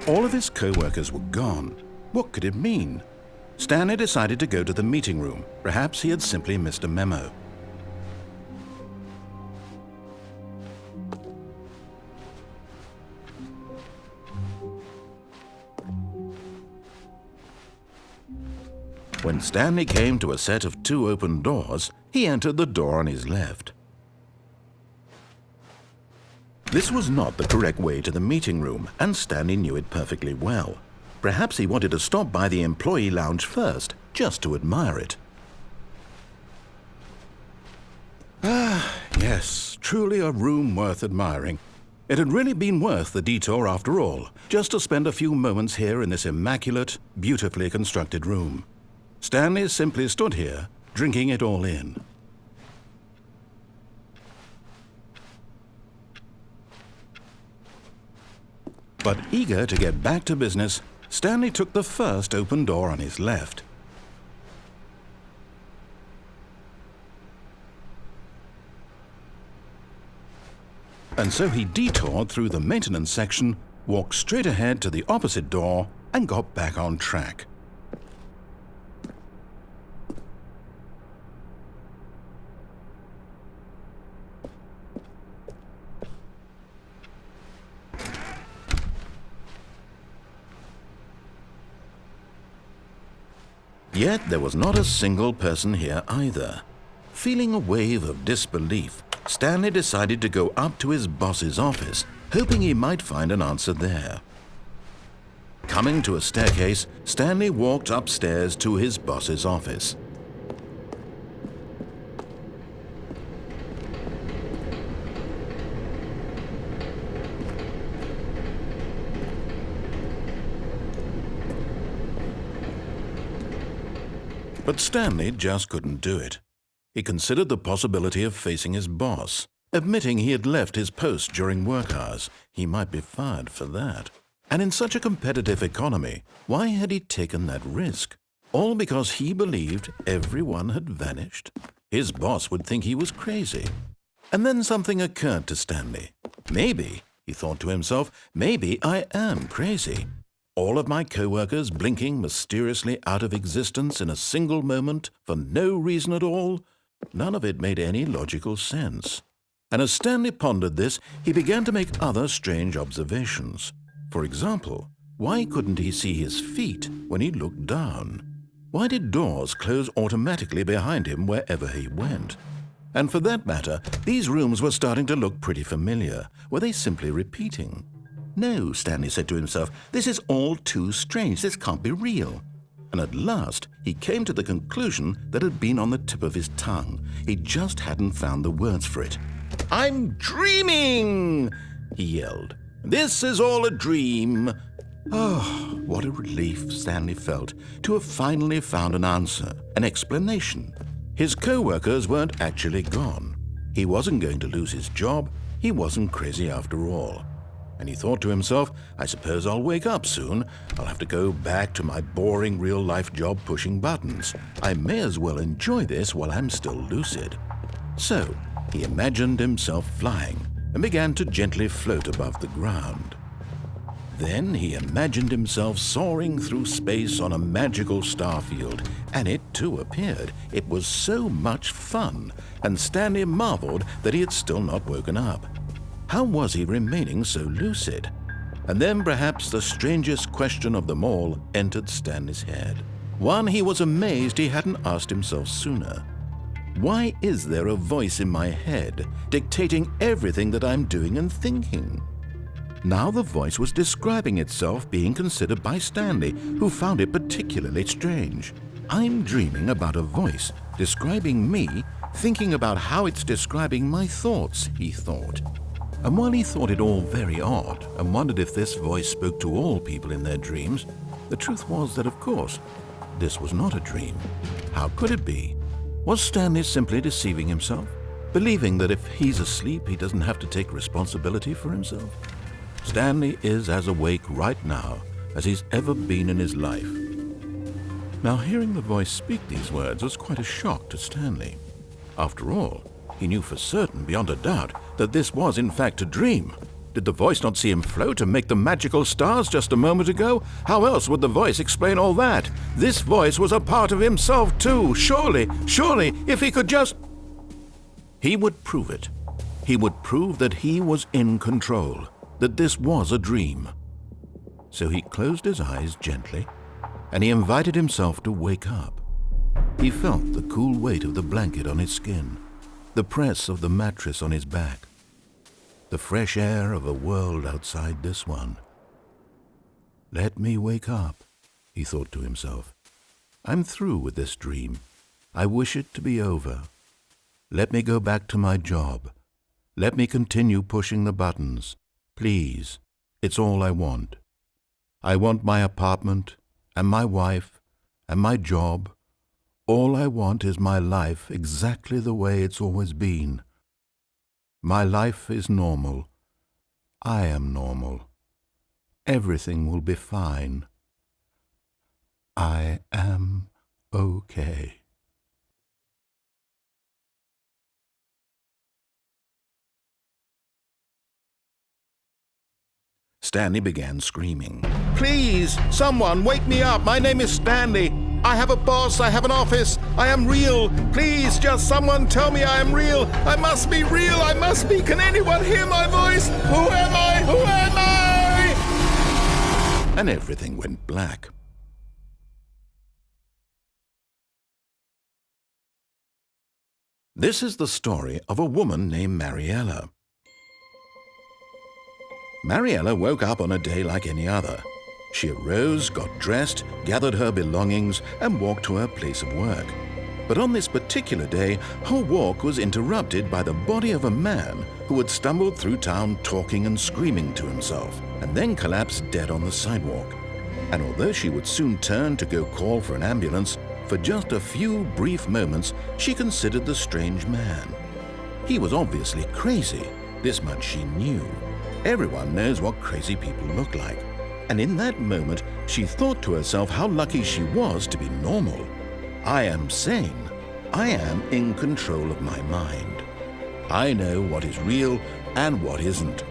All of his co-workers were gone. What could it mean? Stanley decided to go to the meeting room. Perhaps he had simply missed a memo. When Stanley came to a set of 2 open doors, he entered the door on his left. This was not the correct way to the meeting room, and Stanley knew it perfectly well. Perhaps he wanted to stop by the employee lounge first, just to admire it. Ah, yes, truly a room worth admiring. It had really been worth the detour after all, just to spend a few moments here in this immaculate, beautifully constructed room. Stanley simply stood here, drinking it all in. But eager to get back to business, Stanley took the first open door on his left. And so he detoured through the maintenance section, walked straight ahead to the opposite door, and got back on track. Yet there was not a single person here either. Feeling a wave of disbelief, Stanley decided to go up to his boss's office, hoping he might find an answer there. Coming to a staircase, Stanley walked upstairs to his boss's office. But Stanley just couldn't do it. He considered the possibility of facing his boss, admitting he had left his post during work hours. He might be fired for that. And in such a competitive economy, why had he taken that risk? All because he believed everyone had vanished? His boss would think he was crazy. And then something occurred to Stanley. Maybe, he thought to himself, maybe I am crazy. All of my co-workers blinking mysteriously out of existence in a single moment for no reason at all? None of it made any logical sense. And as Stanley pondered this, he began to make other strange observations. For example, why couldn't he see his feet when he looked down? Why did doors close automatically behind him wherever he went? And for that matter, these rooms were starting to look pretty familiar. Were they simply repeating? No, Stanley said to himself, this is all too strange. This can't be real. And at last, he came to the conclusion that had been on the tip of his tongue. He just hadn't found the words for it. "I'm dreaming!" he yelled. "This is all a dream." Oh, what a relief Stanley felt to have finally found an answer, an explanation. His co-workers weren't actually gone. He wasn't going to lose his job. He wasn't crazy after all. And he thought to himself, I suppose I'll wake up soon. I'll have to go back to my boring real-life job pushing buttons. I may as well enjoy this while I'm still lucid. So he imagined himself flying and began to gently float above the ground. Then he imagined himself soaring through space on a magical starfield, and it too appeared. It was so much fun, and Stanley marveled that he had still not woken up. How was he remaining so lucid? And then perhaps the strangest question of them all entered Stanley's head. One he was amazed he hadn't asked himself sooner. Why is there a voice in my head dictating everything that I'm doing and thinking? Now the voice was describing itself being considered by Stanley, who found it particularly strange. I'm dreaming about a voice describing me, thinking about how it's describing my thoughts, he thought. And while he thought it all very odd and wondered if this voice spoke to all people in their dreams, the truth was that, of course, this was not a dream. How could it be? Was Stanley simply deceiving himself, believing that if he's asleep, he doesn't have to take responsibility for himself? Stanley is as awake right now as he's ever been in his life. Now, hearing the voice speak these words was quite a shock to Stanley. After all, he knew for certain, beyond a doubt, that this was in fact a dream. Did the voice not see him float and make the magical stars just a moment ago? How else would the voice explain all that? This voice was a part of himself too. Surely, if he could just... He would prove it. He would prove that he was in control, that this was a dream. So he closed his eyes gently, and he invited himself to wake up. He felt the cool weight of the blanket on his skin, the press of the mattress on his back, the fresh air of a world outside this one. Let me wake up, he thought to himself. I'm through with this dream. I wish it to be over. Let me go back to my job. Let me continue pushing the buttons. Please, it's all I want. I want my apartment and my wife and my job. All I want is my life exactly the way it's always been. My life is normal. I am normal. Everything will be fine. I am okay. Stanley began screaming. Please, someone, wake me up. My name is Stanley. I have a boss. I have an office. I am real. Please, just someone tell me I am real. I must be real. I must be. Can anyone hear my voice? Who am I? Who am I? And everything went black. This is the story of a woman named Mariella. Mariella woke up on a day like any other. She arose, got dressed, gathered her belongings, and walked to her place of work. But on this particular day, her walk was interrupted by the body of a man who had stumbled through town talking and screaming to himself, and then collapsed dead on the sidewalk. And although she would soon turn to go call for an ambulance, for just a few brief moments she considered the strange man. He was obviously crazy. This much she knew. Everyone knows what crazy people look like. And in that moment, she thought to herself how lucky she was to be normal. I am sane. I am in control of my mind. I know what is real and what isn't.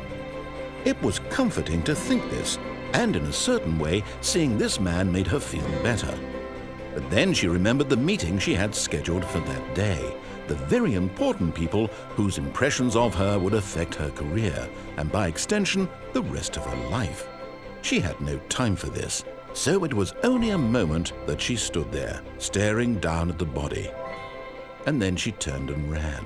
It was comforting to think this, and in a certain way, seeing this man made her feel better. But then she remembered the meeting she had scheduled for that day. The very important people whose impressions of her would affect her career, and by extension, the rest of her life. She had no time for this, so it was only a moment that she stood there, staring down at the body. And then she turned and ran.